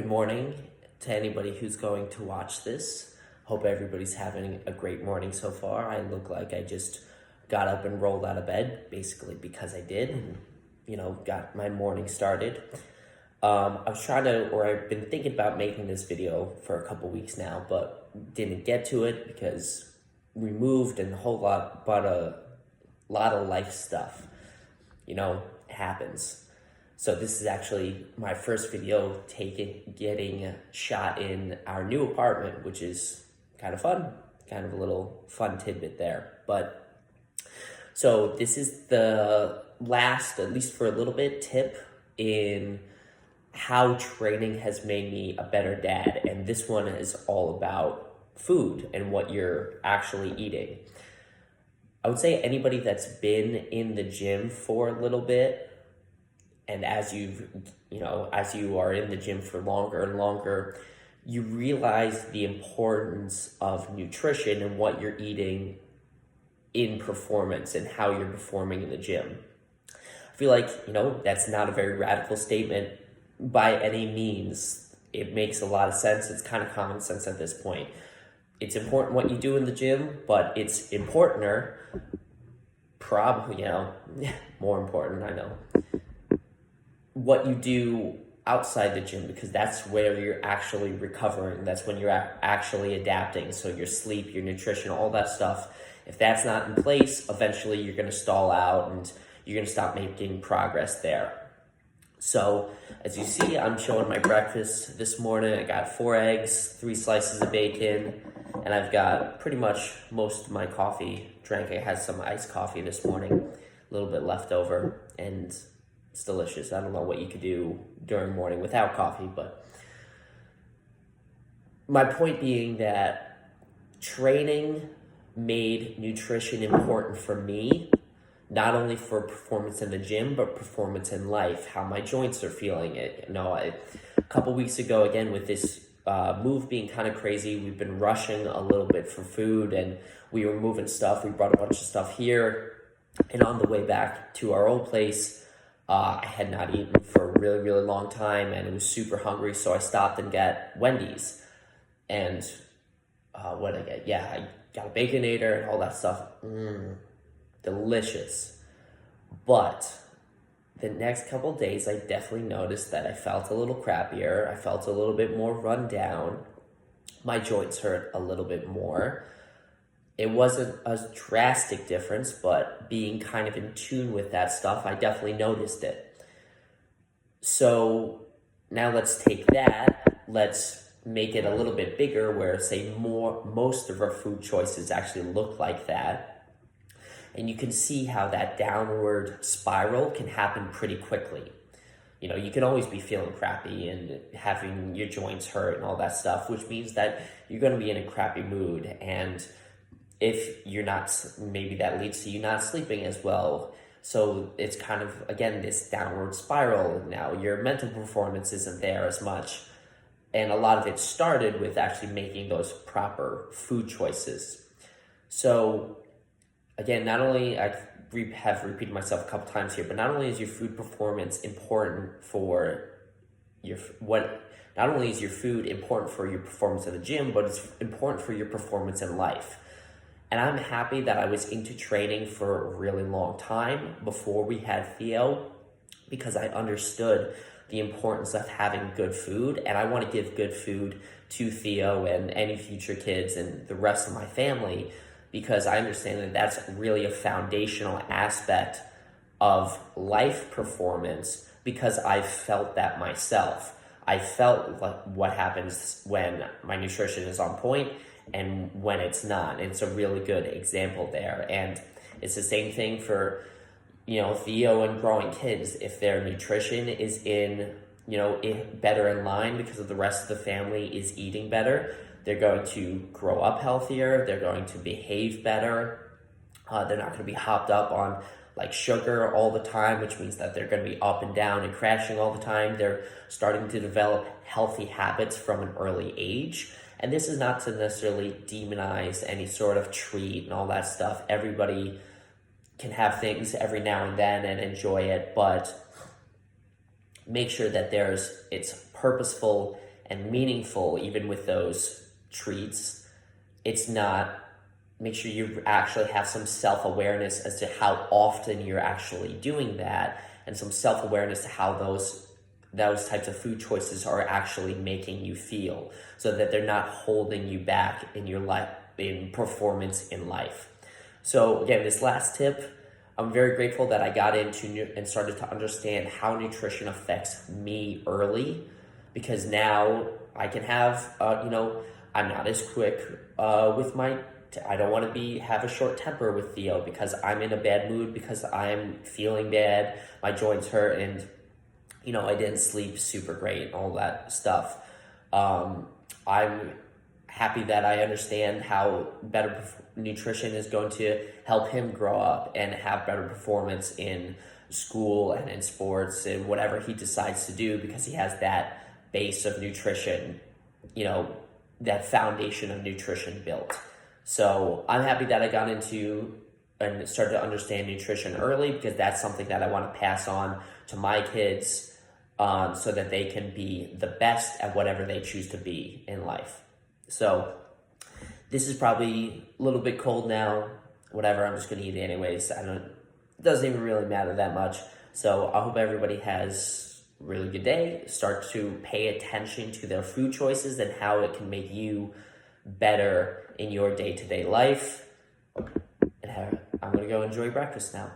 Good morning to anybody who's going to watch this. Hope everybody's having a great morning so far. I look like I just got up and rolled out of bed, basically because I did, and got my morning started. I've been thinking about making this video for a couple weeks now, but didn't get to it because we moved and a whole lot, but a lot of life stuff, happens. So this is actually my first video getting shot in our new apartment, which is kind of fun, kind of a little fun tidbit there. But so this is the last, at least for a little bit, tip in how training has made me a better dad. And this one is all about food and what you're actually eating. I would say anybody that's been in the gym for a little bit, and as you are in the gym for longer and longer, you realize the importance of nutrition and what you're eating in performance and how you're performing in the gym. I feel like, that's not a very radical statement by any means. It makes a lot of sense. It's kind of common sense at this point. It's important what you do in the gym, but it's importanter, probably, more important, I know, what you do outside the gym, because that's where you're actually recovering. That's when you're actually adapting. So your sleep, your nutrition, all that stuff, if that's not in place, eventually you're going to stall out and you're going to stop making progress there. So as you see, I'm showing my breakfast this morning. I got 4 eggs, 3 slices of bacon, and I've got pretty much most of my coffee drank. I had some iced coffee this morning, a little bit left over, and it's delicious. I don't know what you could do during morning without coffee, but my point being that training made nutrition important for me, not only for performance in the gym, but performance in life, how my joints are feeling it. A couple weeks ago, again, with this move being kind of crazy, we've been rushing a little bit for food, and we were moving stuff. We brought a bunch of stuff here, and on the way back to our old place, I had not eaten for a really, really long time, and I was super hungry, so I stopped and got Wendy's. And what did I get? Yeah, I got a Baconator and all that stuff. Delicious. But the next couple days, I definitely noticed that I felt a little crappier. I felt a little bit more run down. My joints hurt a little bit more. It wasn't a drastic difference, but being kind of in tune with that stuff, I definitely noticed it. So now let's take that, let's make it a little bit bigger where, say, most of our food choices actually look like that. And you can see how that downward spiral can happen pretty quickly. You can always be feeling crappy and having your joints hurt and all that stuff, which means that you're going to be in a crappy mood. And if you're not, maybe that leads to you not sleeping as well. So it's kind of, again, this downward spiral. Now your mental performance isn't there as much. And a lot of it started with actually making those proper food choices. So again, not only I have repeated myself a couple times here, but not only is your food performance important for not only is your food important for your performance in the gym, but it's important for your performance in life. And I'm happy that I was into training for a really long time before we had Theo, because I understood the importance of having good food, and I want to give good food to Theo and any future kids and the rest of my family, because I understand that that's really a foundational aspect of life performance, because I felt that myself. I felt like what happens when my nutrition is on point and when it's not. It's a really good example there. And it's the same thing for, Theo and growing kids. If their nutrition is better in line because of the rest of the family is eating better, they're going to grow up healthier. They're going to behave better. They're not going to be hopped up on like sugar all the time, which means that they're going to be up and down and crashing all the time. They're starting to develop healthy habits from an early age. And this is not to necessarily demonize any sort of treat and all that stuff. Everybody can have things every now and then and enjoy it, but make sure that it's purposeful and meaningful, even with those treats. It's not, make sure you actually have some self-awareness as to how often you're actually doing that, and some self-awareness to how those types of food choices are actually making you feel, so that they're not holding you back in your life, in performance in life. So again, this last tip, I'm very grateful that I got into and started to understand how nutrition affects me early, because now I can have, I'm not as quick with my, I don't want to have a short temper with Theo because I'm in a bad mood, because I'm feeling bad, my joints hurt, and I didn't sleep super great, all that stuff. I'm happy that I understand how better nutrition is going to help him grow up and have better performance in school and in sports and whatever he decides to do, because he has that base of nutrition, that foundation of nutrition built. So I'm happy that I got into and started to understand nutrition early, because that's something that I want to pass on to my kids, so that they can be the best at whatever they choose to be in life. So this is probably a little bit cold now. Whatever, I'm just going to eat it anyways. It doesn't even really matter that much. So I hope everybody has a really good day. Start to pay attention to their food choices and how it can make you better in your day-to-day life. And I'm going to go enjoy breakfast now.